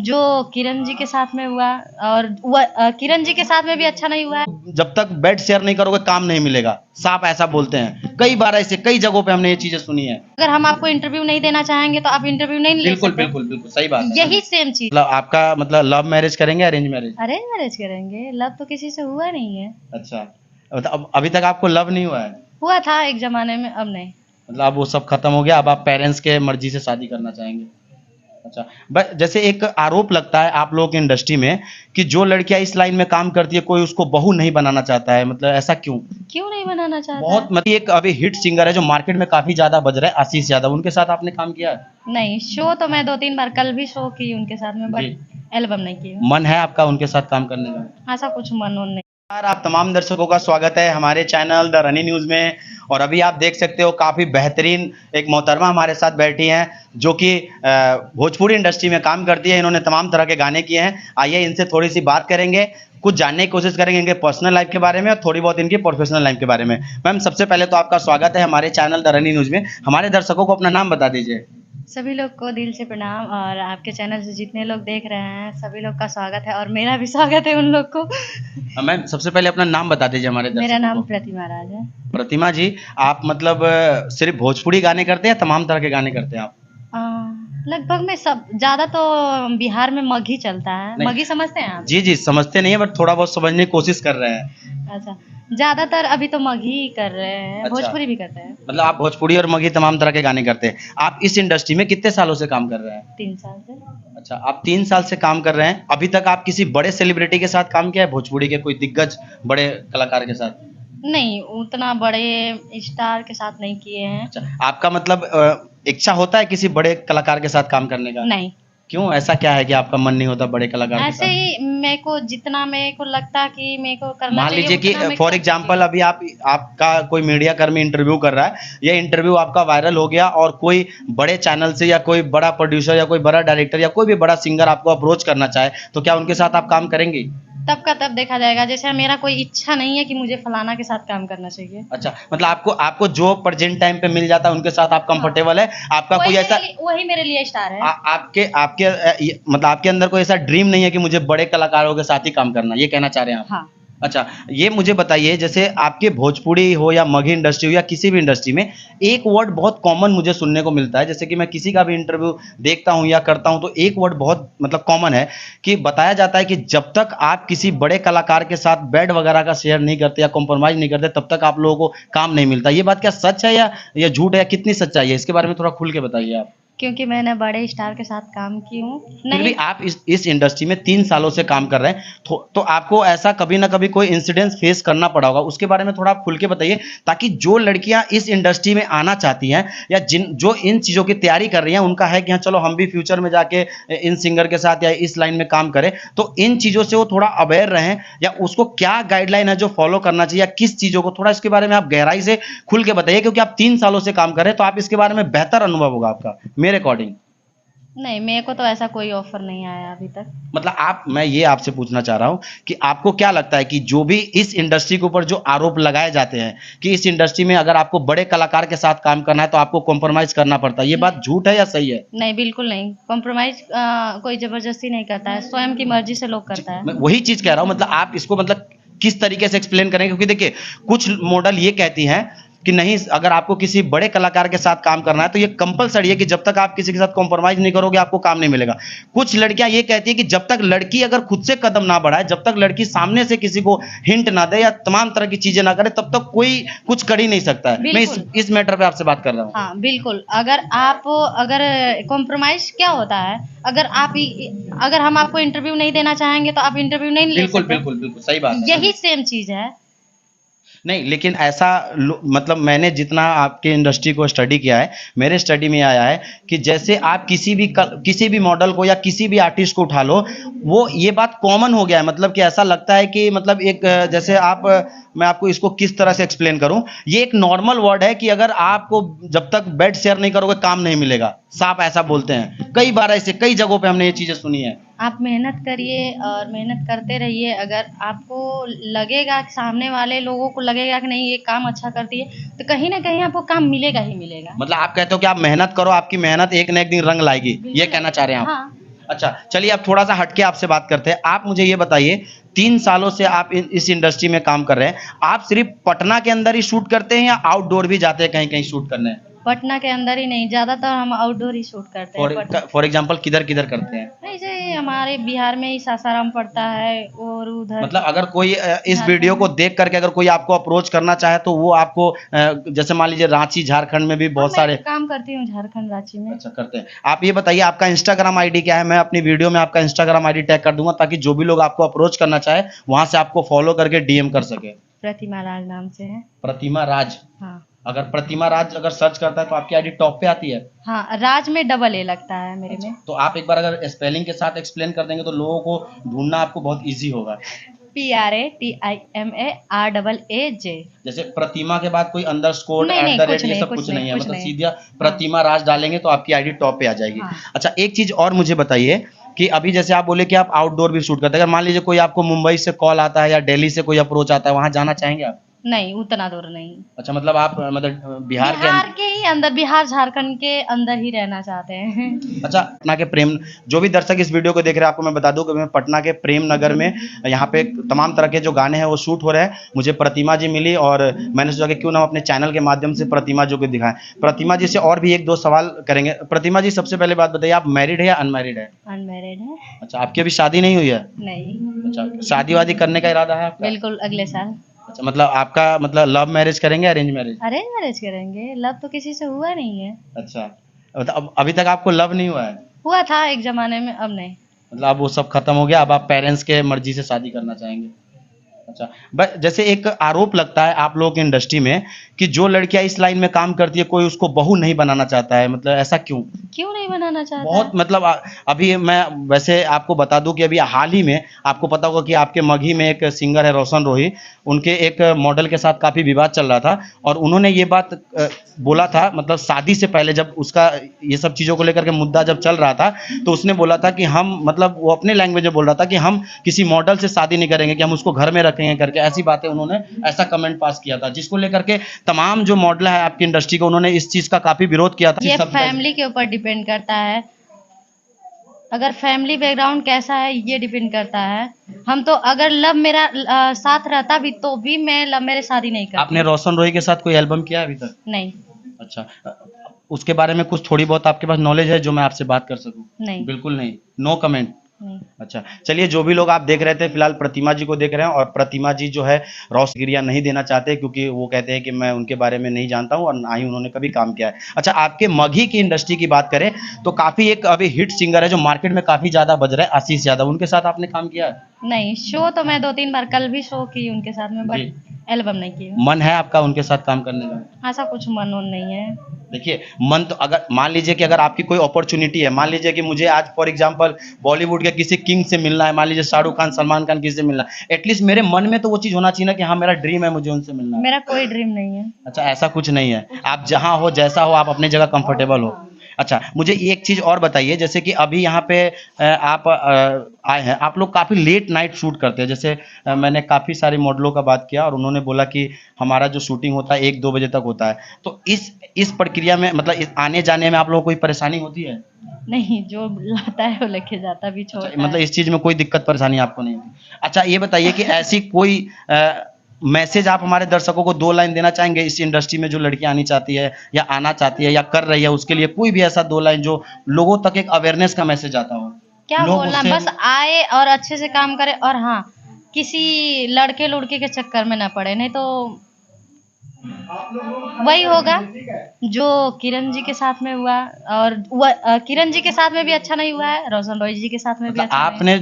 जो किरण जी के साथ में हुआ और किरण जी के साथ में भी अच्छा नहीं हुआ है। जब तक बेड शेयर नहीं करोगे काम नहीं मिलेगा, साफ ऐसा बोलते हैं। कई बार ऐसे कई जगहों पे हमने ये चीजें सुनी है। अगर हम आपको इंटरव्यू नहीं देना चाहेंगे तो आप इंटरव्यू नहीं ले बिल्कुल सकते। बिल्कुल बिल्कुल सही बात है। यही सेम चीज। मतलब आपका मतलब लव मैरिज करेंगे अरेंज मैरिज? अरेंज मैरिज करेंगे, लव तो किसी से हुआ नहीं है। अच्छा, अब अभी तक आपको लव नहीं हुआ है? हुआ था एक जमाने में, अब नहीं। मतलब अब वो सब खत्म हो गया, अब आप पेरेंट्स के मर्जी से शादी करना चाहेंगे। अच्छा, बट जैसे एक आरोप लगता है आप लोगों की इंडस्ट्री में कि जो लड़कियां इस लाइन में काम करती है कोई उसको बहू नहीं बनाना चाहता है, मतलब ऐसा क्यों? क्यों नहीं बनाना चाहता बहुत है? मतलब एक अभी हिट सिंगर है जो मार्केट में काफी ज्यादा बज रहा है, आशीष यादव, उनके साथ आपने काम किया है? नहीं, शो तो मैं 2-3 बार कल भी शो की उनके साथ में, जी। बट एल्बम नहीं की हूँ। मन है आपका उनके साथ काम करने का? ऐसा कुछ मन उन नहीं। नमस्कार, आप तमाम दर्शकों का स्वागत है हमारे चैनल द रनी न्यूज़ में। और अभी आप देख सकते हो काफ़ी बेहतरीन एक मोहतरमा हमारे साथ बैठी हैं जो कि भोजपुरी इंडस्ट्री में काम करती है। इन्होंने तमाम तरह के गाने किए हैं। आइए इनसे थोड़ी सी बात करेंगे, कुछ जानने की कोशिश करेंगे इनके पर्सनल लाइफ के बारे में और थोड़ी बहुत इनकी प्रोफेशनल लाइफ के बारे में। मैम, सबसे पहले तो आपका स्वागत है हमारे चैनल द रनी न्यूज़ में। हमारे दर्शकों को अपना नाम बता दीजिए। सभी लोग को दिल से प्रणाम, और आपके चैनल से जितने लोग देख रहे हैं सभी लोग का स्वागत है, और मेरा भी स्वागत है उन लोग को। मैम, सबसे पहले अपना नाम बता दीजिए हमारे मेरा दर्शकों नाम को। प्रतिमा राज है। प्रतिमा जी, आप मतलब सिर्फ भोजपुरी गाने करते हैं या तमाम तरह के गाने करते हैं आप? लगभग में सब, ज्यादा तो बिहार में मगही चलता है। नहीं। मगही समझते हैं आप? जी जी, समझते नहीं है बट थोड़ा बहुत समझने की कोशिश कर रहे हैं। अच्छा, ज्यादातर अभी तो मगही ही कर रहे हैं। अच्छा। भोजपुरी भी करते हैं। मतलब आप भोजपुरी और मगही तमाम तरह के गाने करते हैं। आप इस इंडस्ट्री में कितने सालों से काम कर रहे हैं? 3 साल से। अच्छा, आप 3 साल से काम कर रहे हैं। अभी तक आप किसी बड़े सेलिब्रिटी के साथ काम किया है, भोजपुरी के कोई दिग्गज बड़े कलाकार के साथ? नहीं, उतना बड़े स्टार के साथ नहीं किए हैं। अच्छा, आपका मतलब इच्छा होता है किसी बड़े कलाकार के साथ काम करने का? नहीं, क्यों, ऐसा क्या है कि आपका मन नहीं होता बड़े कलाकार के ऐसे साथ? ही मेरे को जितना मेरे को लगता कि मेरे को करना मान चाहिए लीजिए कि उतना मैं फॉर कर एग्जांपल चुकी हूँ। अभी आपका कोई मीडिया कर्मी इंटरव्यू कर रहा है, ये इंटरव्यू आपका वायरल हो गया और कोई बड़े चैनल से या कोई बड़ा प्रोड्यूसर या कोई बड़ा डायरेक्टर या कोई भी बड़ा सिंगर आपको अप्रोच करना चाहे तो क्या उनके साथ आप काम करेंगे? तब का तब देखा जाएगा। जैसे मेरा कोई इच्छा नहीं है कि मुझे फलाना के साथ काम करना चाहिए। अच्छा, मतलब आपको आपको जो प्रेजेंट टाइम पे मिल जाता है उनके साथ आप कंफर्टेबल है? आपका कोई ऐसा वही मेरे लिए स्टार है। आपके आपके मतलब आपके अंदर कोई ऐसा ड्रीम नहीं है कि मुझे बड़े कलाकारों के साथ ही काम करना, ये कहना चाह रहे हैं आप? हाँ। अच्छा, ये मुझे बताइए जैसे आपके भोजपुरी हो या मगही इंडस्ट्री हो या किसी भी इंडस्ट्री में एक वर्ड बहुत कॉमन मुझे सुनने को मिलता है। जैसे कि मैं किसी का भी इंटरव्यू देखता हूँ या करता हूँ तो एक वर्ड बहुत मतलब कॉमन है कि बताया जाता है कि जब तक आप किसी बड़े कलाकार के साथ बेड वगैरह का शेयर नहीं करते या कॉम्प्रोमाइज़ नहीं करते तब तक आप लोगों को काम नहीं मिलता। ये बात क्या सच है या झूठ है या कितनी सच्चाई है? इसके बारे में थोड़ा खुल के बताइए आप। क्योंकि मैंने बड़े स्टार के साथ काम की हूँ। फिर भी नहीं, आप इस इंडस्ट्री में 3 सालों से काम कर रहे हैं तो आपको ऐसा कभी ना कभी कोई इंसिडेंस फेस करना पड़ा होगा, उसके बारे में थोड़ा आप खुल के बताइए ताकि जो लड़कियां इस इंडस्ट्री में आना चाहती हैं या जो इन चीज़ों की तैयारी कर रही हैं उनका है कि हाँ चलो हम भी फ्यूचर में जाके इन सिंगर के साथ या इस लाइन में काम करें, तो इन चीज़ों से वो थोड़ा अवेयर रहें या उसको क्या गाइडलाइन है जो फॉलो करना चाहिए या किस चीज़ों को, थोड़ा इसके बारे में आप गहराई से खुल के बताइए क्योंकि आप 3 सालों से काम कर रहे हैं तो आप इसके बारे में बेहतर अनुभव होगा आपका मेरे अकॉर्डिंग। नहीं, मेरे को तो ऐसा कोई ऑफर नहीं आया अभी तक। मतलब मैं ये आपसे पूछना चाह रहा हूँ कि आपको क्या लगता है कि जो भी इस इंडस्ट्री के ऊपर जो आरोप लगाए जाते हैं कि इस इंडस्ट्री में अगर आपको बड़े कलाकार के साथ काम करना है तो आपको कॉम्प्रोमाइज करना पड़ता है, ये बात झूठ है या सही है? नहीं, बिल्कुल नहीं। कॉम्प्रोमाइज कोई जबरदस्ती नहीं करता है, स्वयं की मर्जी से लोग करता मैं है। वही चीज कह रहा हूँ, मतलब आप इसको मतलब किस तरीके से एक्सप्लेन करेंगे क्योंकि देखिए कुछ मॉडल ये कहती हैं कि नहीं, अगर आपको किसी बड़े कलाकार के साथ काम करना है तो ये कंपलसरी है कि जब तक आप किसी के साथ कॉम्प्रोमाइज नहीं करोगे आपको काम नहीं मिलेगा। कुछ लड़कियां ये कहती है कि जब तक लड़की अगर खुद से कदम ना बढ़ाए, जब तक लड़की सामने से किसी को हिंट ना दे या तमाम तरह की चीजें ना करे तब तक कोई कुछ कर ही नहीं सकता है। मैं इस मैटर पे आपसे बात कर रहा हूँ। हाँ, बिल्कुल। अगर कॉम्प्रोमाइज क्या होता है, अगर हम आपको इंटरव्यू नहीं देना चाहेंगे तो आप इंटरव्यू नहीं ले बिल्कुल सकते। बिल्कुल बिल्कुल सही बात है। यही सेम चीज है। नहीं, लेकिन ऐसा मतलब मैंने जितना आपके इंडस्ट्री को स्टडी किया है, मेरे स्टडी में आया है कि जैसे आप किसी भी मॉडल को या किसी भी आर्टिस्ट को उठा लो, वो ये बात कॉमन हो गया है। मतलब कि ऐसा लगता है कि मतलब एक जैसे आप मैं आपको इसको किस तरह से एक्सप्लेन करूं, ये एक नॉर्मल वर्ड है कि अगर आपको जब तक बेड शेयर नहीं करोगे काम नहीं मिलेगा, साफ ऐसा बोलते हैं। कई बार ऐसे कई जगहों पे हमने ये चीजें सुनी है। आप मेहनत करिए और मेहनत करते रहिए। अगर आपको लगेगा कि सामने वाले लोगों को लगेगा कि नहीं ये काम अच्छा करती है तो कहीं ना कहीं आपको काम मिलेगा ही मिलेगा। मतलब आप कहते हो कि आप मेहनत करो, आपकी मेहनत एक ना एक दिन रंग लाएगी, ये कहना चाह रहे हैं आप? हाँ। अच्छा, चलिए अब थोड़ा सा हटके आपसे बात करते हैं। आप मुझे ये बताइए, 3 सालों से आप इस इंडस्ट्री में काम कर रहे हैं, आप सिर्फ पटना के अंदर ही शूट करते हैं या आउटडोर भी जाते हैं कहीं कहीं शूट करने? पटना के अंदर ही नहीं, ज्यादातर हम आउटडोर ही शूट करते हैं। फॉर एग्जाम्पल किधर किधर करते हैं? ऐसे हमारे बिहार में ही सासाराम पड़ता है और उधर मतलब अगर कोई इस झारखंड वीडियो को में। देख करके अगर कोई आपको अप्रोच करना चाहे तो वो आपको जैसे मान लीजिए रांची झारखंड में भी बहुत मैं सारे। काम करती हूँ झारखंड रांची में। अच्छा, करते हैं। आप ये बताइए आपका इंस्टाग्राम आईडी क्या है? मैं अपनी वीडियो में आपका इंस्टाग्राम आईडी टैग कर दूंगा ताकि जो भी लोग आपको अप्रोच करना चाहे वहां से आपको फॉलो करके डीएम कर सके। प्रतिमा राज नाम से है। प्रतिमा राज। हाँ अगर प्रतिमा राज अगर सर्च करता है तो आपकी आईडी टॉप पे आती है। हाँ, राज में डबल ए लगता है मेरे में। तो आप एक बार अगर स्पेलिंग के साथ एक्सप्लेन कर देंगे तो लोगों को ढूंढना आपको बहुत इजी होगा। PRATIMARAAJ। जैसे प्रतिमा के बाद कोई अंडरस्कोर नहीं नहीं, एट द कुछ रेट ये नहीं, सब कुछ कुछ नहीं, नहीं है, कुछ मतलब नहीं। सीधा हाँ प्रतिमा राज डालेंगे तो आपकी आईडी टॉप पे आ जाएगी। हाँ। अच्छा, एक चीज और मुझे बताइए कि अभी जैसे आप बोले कि आप आउटडोर भी शूट करते हैं, अगर मान लीजिए कोई आपको मुंबई से कॉल आता है या दिल्ली से कोई अप्रोच आता है, वहां जाना चाहेंगे आप? नहीं, उतना दूर नहीं। अच्छा, मतलब आप मतलब बिहार के बिहार के ही अंदर, बिहार झारखंड के अंदर ही रहना चाहते हैं। अच्छा, पटना के प्रेम, जो भी दर्शक इस वीडियो को देख रहे हैं आपको मैं बता दूं कि मैं पटना के प्रेम नगर में यहाँ पे तमाम तरह के जो गाने हैं वो शूट हो रहे हैं। मुझे प्रतिमा जी मिली और मैंने सोचा कि क्यों ना हम अपने चैनल के माध्यम से प्रतिमा जी को दिखाएं। प्रतिमा जी से और भी एक दो सवाल करेंगे। प्रतिमा जी, सबसे पहले बात बताइए, आप मैरिड है या अनमैरिड है? अनमैरिड है। अच्छा, आपकी अभी शादी नहीं हुई है? नहीं। अच्छा, शादी वादी करने का इरादा है आपका? बिल्कुल अगले साल। अच्छा, मतलब आपका मतलब लव मैरिज करेंगे अरेंज मैरिज? अरेंज मैरिज करेंगे, लव तो किसी से हुआ नहीं है। अच्छा, मतलब अब अभी तक आपको लव नहीं हुआ है? हुआ था एक जमाने में, अब नहीं। मतलब अब वो सब खत्म हो गया, अब आप पेरेंट्स के मर्जी से शादी करना चाहेंगे? अच्छा, बस जैसे एक आरोप लगता है आप लोगों की इंडस्ट्री में कि जो लड़कियां इस लाइन में काम करती है कोई उसको बहू नहीं बनाना चाहता है, मतलब ऐसा क्यों? क्यों नहीं बनाना चाहता बहुत है? मतलब अभी मैं वैसे आपको बता दूं कि अभी हाल ही में आपको पता होगा कि आपके मगही में एक सिंगर है रोशन रोही, उनके एक मॉडल के साथ काफ़ी विवाद चल रहा था और उन्होंने ये बात बोला था, मतलब शादी से पहले जब उसका ये सब चीज़ों को लेकर के मुद्दा जब चल रहा था तो उसने बोला था कि हम, मतलब वो अपने लैंग्वेज में बोल रहा था कि हम किसी मॉडल से शादी नहीं करेंगे, कि हम उसको घर में रखेंगे करके, ऐसी बातें उन्होंने ऐसा कमेंट पास किया था, जिसको लेकर के तमाम जो मॉडल है आपकी इंडस्ट्री को उन्होंने इस चीज़ का काफ़ी विरोध किया था। ये फैमिली के ऊपर डिपेंड करता है। अगर फैमिली बैकग्राउंड कैसा है ये डिपेंड करता है। हम तो अगर लव मेरा साथ रहता भी तो भी मैं लव मेरे शादी नहीं करती। आपने रोशन रोही के साथ कोई एल्बम किया अभी तक? नहीं। अच्छा, उसके बारे में कुछ थोड़ी बहुत आपके पास नॉलेज है जो मैं आपसे बात कर सकूं? नहीं। बिल्कुल नहीं, नो कमेंट। नहीं। अच्छा, चलिए, जो भी लोग आप देख रहे थे फिलहाल प्रतिमा जी को देख रहे हैं और प्रतिमा जी जो है रोशगिरिया नहीं देना चाहते क्योंकि वो कहते हैं कि मैं उनके बारे में नहीं जानता हूं और ना ही उन्होंने कभी काम किया है। अच्छा, आपके मगही की इंडस्ट्री की बात करें तो काफ़ी एक अभी हिट सिंगर है जो मार्केट में काफ़ी ज़्यादा बज रहा है, आशीष यादव, उनके साथ आपने काम किया है? नहीं, शो तो मैं 2-3 बार, कल भी शो की उनके साथ में, जी। बट एल्बम नहीं की। मन है आपका उनके साथ काम करने का? ऐसा कुछ मन वन नहीं है। देखिए, मन तो अगर मान लीजिए कि अगर आपकी कोई अपॉर्चुनिटी है, मान लीजिए कि मुझे आज फॉर एग्जांपल बॉलीवुड के किसी किंग से मिलना है, मान लीजिए शाहरुख खान, सलमान खान, किसी से मिलना है, एटलीस्ट मेरे मन में तो वो चीज़ होना चाहिए ना कि हाँ मेरा ड्रीम है, मुझे उनसे मिलना है। मेरा कोई ड्रीम नहीं है। अच्छा, ऐसा कुछ नहीं है, आप जहाँ हो जैसा हो आप अपनी जगह कंफर्टेबल हो। अच्छा, मुझे एक चीज़ और बताइए, जैसे कि अभी यहाँ पे आप आए हैं, आप लोग काफ़ी लेट नाइट शूट करते हैं, जैसे मैंने काफ़ी सारे मॉडलों का बात किया और उन्होंने बोला कि हमारा जो शूटिंग होता है 1-2 बजे तक होता है, तो इस प्रक्रिया में मतलब इस आने जाने में आप लोगों को कोई परेशानी होती है? नहीं, जो लाता है वो लेके जाता भी, अच्छा, छोड़ता मतलब है। इस चीज़ में कोई दिक्कत परेशानी आपको नहीं होती। अच्छा, ये बताइए कि ऐसी कोई मैसेज आप हमारे दर्शकों को 2 लाइन देना चाहेंगे इस इंडस्ट्री में जो लड़कियां आनी चाहती है या आना चाहती है या कर रही है, उसके लिए कोई भी ऐसा 2 लाइन जो लोगों तक एक अवेयरनेस का मैसेज आता हो? क्या लोग बोलना, उससे बस आए और अच्छे से काम करे और हाँ, किसी लड़के लुड़के के चक्कर में ना पड़े, नहीं तो वही होगा जो किरण जी के साथ में हुआ। और किरण जी के साथ में भी अच्छा नहीं हुआ है, रोशन रॉय जी के साथ में भी मतलब अच्छा नहीं। आपने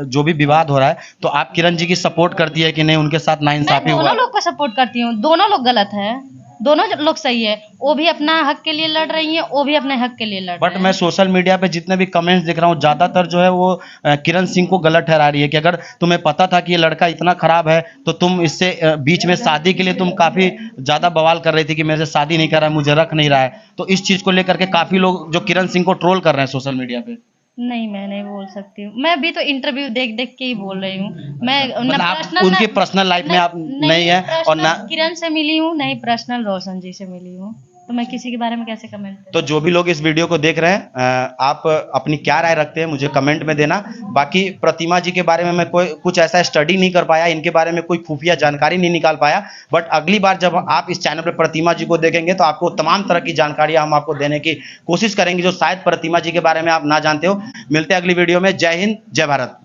जो भी विवाद हो रहा है तो आप किरण जी की सपोर्ट करती है कि नहीं, उनके साथ मैं नाइंसाफी हुआ? दोनों लोग को सपोर्ट करती हूँ, दोनों लोग गलत है, दोनों लोग सही है। वो भी अपना हक के लिए लड़ रही है, वो भी अपने हक के लिए लड़ बट रहे मैं हैं। सोशल मीडिया पे जितने भी कमेंट्स देख रहा हूँ ज़्यादातर जो है वो किरण सिंह को गलत ठहरा रही है कि अगर तुम्हें पता था कि ये लड़का इतना खराब है तो तुम इससे बीच में शादी के लिए तुम काफ़ी ज़्यादा बवाल कर रही थी कि मेरे से शादी नहीं कर रहा है, मुझे रख नहीं रहा है, तो इस चीज़ को लेकर के काफ़ी लोग जो किरण सिंह को ट्रोल कर रहे हैं सोशल मीडिया पे। नहीं, मैं नहीं बोल सकती हूँ, मैं भी तो इंटरव्यू देख देख के ही बोल रही हूँ। मैं ना मतलब आप पर्सनल, उनकी पर्सनल लाइफ में आप नहीं है और ना किरण से मिली हूँ, नहीं पर्सनल रोशन जी से मिली हूँ। तो मैं किसी के बारे में कैसे कमेंट करूं? तो जो भी लोग इस वीडियो को देख रहे हैं आप अपनी क्या राय रखते हैं मुझे कमेंट में देना। बाकी प्रतिमा जी के बारे में मैं कोई कुछ ऐसा स्टडी नहीं कर पाया, इनके बारे में कोई खुफिया जानकारी नहीं निकाल पाया, बट अगली बार जब आप इस चैनल पर प्रतिमा जी को देखेंगे तो आपको तमाम तरह की जानकारियां हम आपको देने की कोशिश करेंगे जो शायद प्रतिमा जी के बारे में आप ना जानते हो। मिलते हैं अगली वीडियो में। जय हिंद, जय भारत।